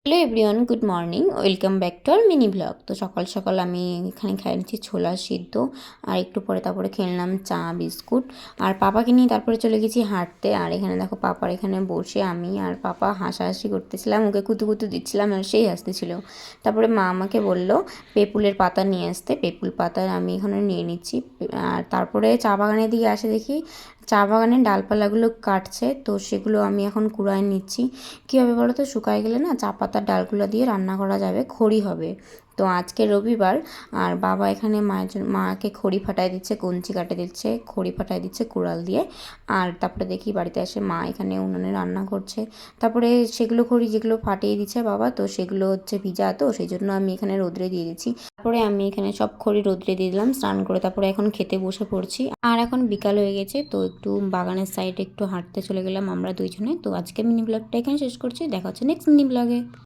Hello everyone, good morning. Welcome back to our mini blog. তো সকাল সকাল আমি এখানে খেয়ে নিচ্ছি ছোলা সিদ্ধ, আর একটু পরে তারপরে খেলাম চা বিস্কুট। আর পাপাকে নিয়ে তারপরে চলে গেছি হাঁটতে। আর এখানে দেখো পাপার এখানে বসে আমি আর পাপা হাসাহাসি করতেছিলাম, ওকে কুতু কুতু দিচ্ছিলাম আর সেই হাসতেছিল। তারপরে মা আমাকে বলল পেপুলের পাতা নিয়ে আসতে, পেপুল পাতা আমি এখানে নিয়ে নিচ্ছি। আর তারপরে চা বাগানের দিকে আসে দেখি চা বাগানের ডালপালাগুলো কাটছে, তো সেগুলো আমি এখন কুড়ায় নিচ্ছি। কীভাবে বলো তো, শুকায় গেলে না চা পাতার ডালগুলো দিয়ে রান্না করা যাবে, খড়ি হবে। তো আজকে রবিবার, আর বাবা এখানে মাকে খড়ি ফাটাই দিচ্ছে, কঞ্চি কাটে দিচ্ছে, খড়ি ফাটাই দিচ্ছে কুড়াল দিয়ে। আর তারপরে দেখি বাড়িতে এসে মা এখানে উনুনে রান্না করছে। তারপরে সেগুলো খড়ি যেগুলো ফাটিয়ে দিচ্ছে বাবা, তো সেগুলো হচ্ছে ভিজা, তো সেই জন্য আমি এখানে রোদ্রে দিয়ে দিচ্ছি। তারপরে আমি এখানে সব খড়ি রোদ্রে দিয়ে দিলাম স্নান করে। তারপরে এখন খেতে বসে পড়ছি। আর এখন বিকাল হয়ে গেছে, তো একটু বাগানের সাইডে একটু হাঁটতে চলে গেলাম আমরা দুইজনে। তো আজকে মিনি ব্লগটা এখানে শেষ করছি, দেখা হচ্ছে নেক্সট মিনি ব্লগে।